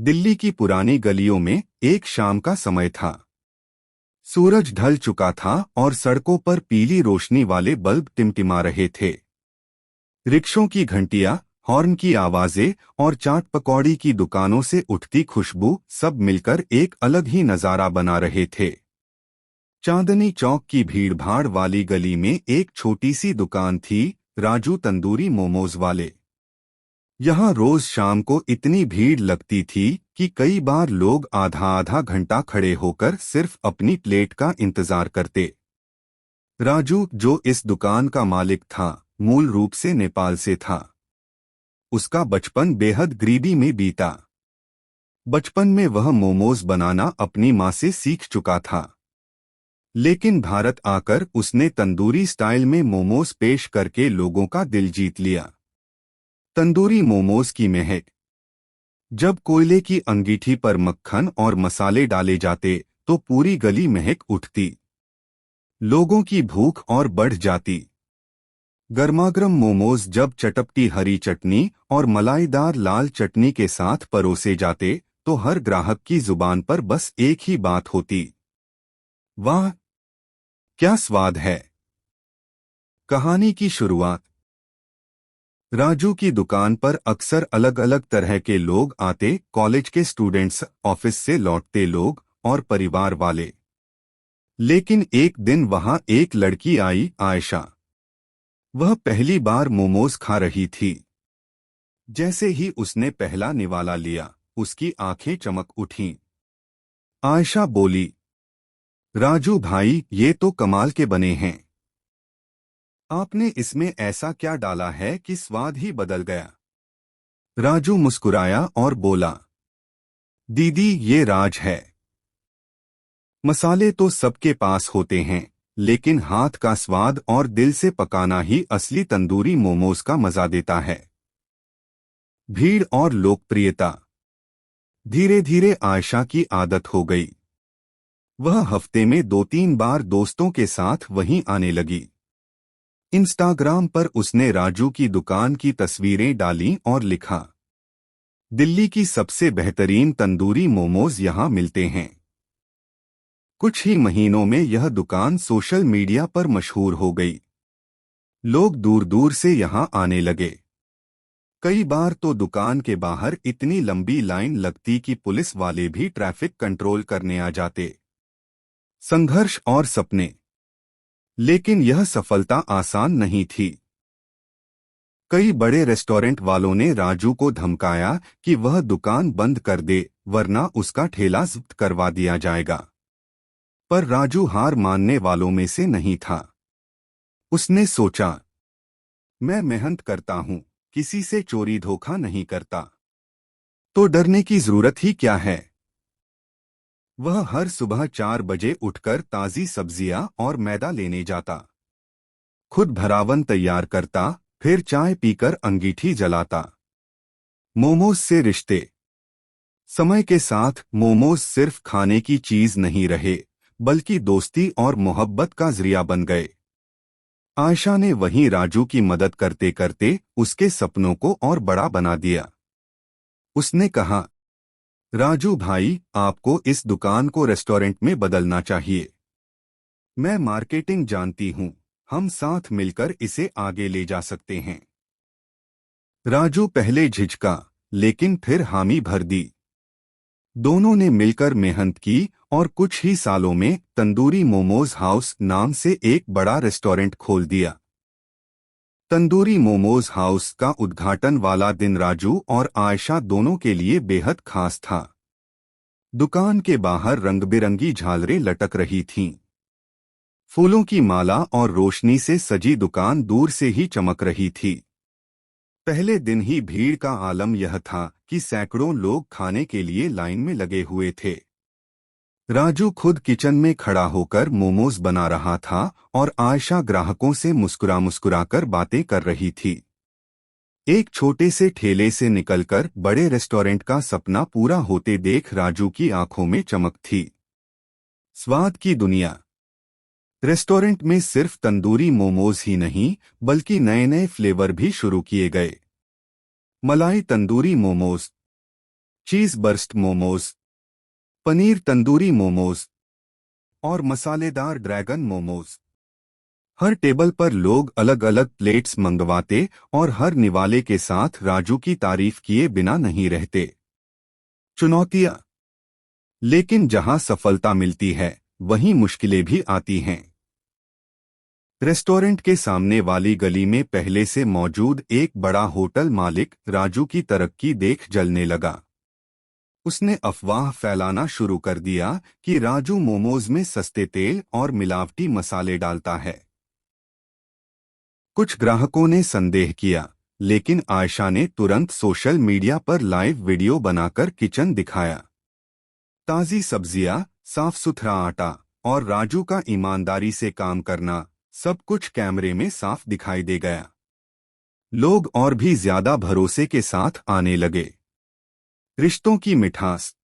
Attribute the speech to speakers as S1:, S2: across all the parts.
S1: दिल्ली की पुरानी गलियों में एक शाम का समय था। सूरज ढल चुका था और सड़कों पर पीली रोशनी वाले बल्ब टिमटिमा रहे थे। रिक्शों की घंटियां, हॉर्न की आवाजें और चाट पकौड़ी की दुकानों से उठती खुशबू सब मिलकर एक अलग ही नजारा बना रहे थे। चांदनी चौक की भीड़भाड़ वाली गली में एक छोटी सी दुकान थी, राजू तंदूरी मोमोज वाले। यहाँ रोज शाम को इतनी भीड़ लगती थी कि कई बार लोग आधा आधा घंटा खड़े होकर सिर्फ अपनी प्लेट का इंतजार करते। राजू, जो इस दुकान का मालिक था, मूल रूप से नेपाल से था। उसका बचपन बेहद गरीबी में बीता। बचपन में वह मोमोज बनाना अपनी माँ से सीख चुका था, लेकिन भारत आकर उसने तंदूरी स्टाइल में मोमोज पेश करके लोगों का दिल जीत लिया। तंदूरी मोमोज की महक। जब कोयले की अंगीठी पर मक्खन और मसाले डाले जाते तो पूरी गली महक उठती। लोगों की भूख और बढ़ जाती। गर्मागर्म मोमोज जब चटपटी हरी चटनी और मलाईदार लाल चटनी के साथ परोसे जाते तो हर ग्राहक की जुबान पर बस एक ही बात होती, वाह, क्या स्वाद है। कहानी की शुरुआत। राजू की दुकान पर अक्सर अलग अलग तरह के लोग आते, कॉलेज के स्टूडेंट्स, ऑफिस से लौटते लोग और परिवार वाले। लेकिन एक दिन वहां एक लड़की आई, आयशा। वह पहली बार मोमोज खा रही थी। जैसे ही उसने पहला निवाला लिया, उसकी आंखें चमक उठीं। आयशा बोली, राजू भाई, ये तो कमाल के बने हैं। आपने इसमें ऐसा क्या डाला है कि स्वाद ही बदल गया। राजू मुस्कुराया और बोला, दीदी, ये राज है। मसाले तो सबके पास होते हैं, लेकिन हाथ का स्वाद और दिल से पकाना ही असली तंदूरी मोमोज का मजा देता है। भीड़ और लोकप्रियता। धीरे धीरे आयशा की आदत हो गई। वह हफ्ते में 2-3 बार दोस्तों के साथ वहीं आने लगी। इंस्टाग्राम पर उसने राजू की दुकान की तस्वीरें डालीं और लिखा, दिल्ली की सबसे बेहतरीन तंदूरी मोमोज यहाँ मिलते हैं। कुछ ही महीनों में यह दुकान सोशल मीडिया पर मशहूर हो गई। लोग दूर दूर से यहाँ आने लगे। कई बार तो दुकान के बाहर इतनी लंबी लाइन लगती कि पुलिस वाले भी ट्रैफिक कंट्रोल करने आ जाते। संघर्ष और सपने। लेकिन यह सफलता आसान नहीं थी। कई बड़े रेस्टोरेंट वालों ने राजू को धमकाया कि वह दुकान बंद कर दे, वरना उसका ठेला जब्त करवा दिया जाएगा। पर राजू हार मानने वालों में से नहीं था। उसने सोचा, मैं मेहनत करता हूं, किसी से चोरी धोखा नहीं करता, तो डरने की जरूरत ही क्या है। वह हर सुबह 4 बजे उठकर ताजी सब्जियां और मैदा लेने जाता। खुद भरावन तैयार करता, फिर चाय पीकर अंगीठी जलाता। मोमोज से रिश्ते। समय के साथ मोमोज सिर्फ खाने की चीज नहीं रहे, बल्कि दोस्ती और मोहब्बत का जरिया बन गए। आयशा ने वहीं राजू की मदद करते करते उसके सपनों को और बड़ा बना दिया। उसने कहा, राजू भाई, आपको इस दुकान को रेस्टोरेंट में बदलना चाहिए। मैं मार्केटिंग जानती हूँ, हम साथ मिलकर इसे आगे ले जा सकते हैं। राजू पहले झिझका, लेकिन फिर हामी भर दी। दोनों ने मिलकर मेहनत की और कुछ ही सालों में तंदूरी मोमोज हाउस नाम से एक बड़ा रेस्टोरेंट खोल दिया। तंदूरी मोमोज हाउस का उद्घाटन वाला दिन राजू और आयशा दोनों के लिए बेहद खास था। दुकान के बाहर रंग-बिरंगी झालरें लटक रही थीं। फूलों की माला और रोशनी से सजी दुकान दूर से ही चमक रही थी। पहले दिन ही भीड़ का आलम यह था कि सैकड़ों लोग खाने के लिए लाइन में लगे हुए थे। राजू खुद किचन में खड़ा होकर मोमोज बना रहा था और आयशा ग्राहकों से मुस्कुरा मुस्कुराकर बातें कर रही थी। एक छोटे से ठेले से निकलकर बड़े रेस्टोरेंट का सपना पूरा होते देख राजू की आंखों में चमक थी। स्वाद की दुनिया। रेस्टोरेंट में सिर्फ तंदूरी मोमोज ही नहीं, बल्कि नए नए फ्लेवर भी शुरू किए गए। मलाई तंदूरी मोमोज, चीज बर्स्ट मोमोज, पनीर तंदूरी मोमोज और मसालेदार ड्रैगन मोमोज। हर टेबल पर लोग अलग अलग प्लेट्स मंगवाते और हर निवाले के साथ राजू की तारीफ किए बिना नहीं रहते। चुनौतियां। लेकिन जहां सफलता मिलती है वहीं मुश्किलें भी आती हैं। रेस्टोरेंट के सामने वाली गली में पहले से मौजूद एक बड़ा होटल मालिक राजू की तरक्की देख जलने लगा। उसने अफवाह फैलाना शुरू कर दिया कि राजू मोमोज में सस्ते तेल और मिलावटी मसाले डालता है। कुछ ग्राहकों ने संदेह किया, लेकिन आयशा ने तुरंत सोशल मीडिया पर लाइव वीडियो बनाकर किचन दिखाया। ताज़ी सब्जियां, साफ सुथरा आटा और राजू का ईमानदारी से काम करना, सब कुछ कैमरे में साफ दिखाई दे गया। लोग और भी ज्यादा भरोसे के साथ आने लगे। रिश्तों की मिठास।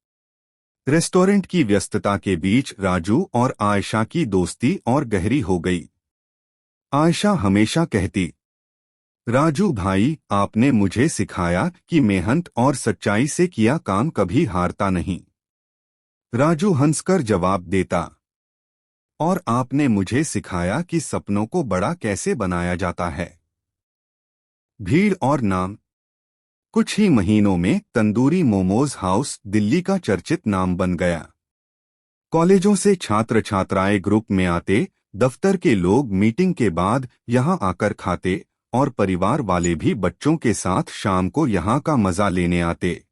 S1: रेस्टोरेंट की व्यस्तता के बीच राजू और आयशा की दोस्ती और गहरी हो गई। आयशा हमेशा कहती, राजू भाई, आपने मुझे सिखाया कि मेहनत और सच्चाई से किया काम कभी हारता नहीं। राजू हंसकर जवाब देता, और आपने मुझे सिखाया कि सपनों को बड़ा कैसे बनाया जाता है। भीड़ और नाम। कुछ ही महीनों में तंदूरी मोमोज हाउस दिल्ली का चर्चित नाम बन गया। कॉलेजों से छात्र छात्राएं ग्रुप में आते, दफ्तर के लोग मीटिंग के बाद यहां आकर खाते और परिवार वाले भी बच्चों के साथ शाम को यहां का मजा लेने आते।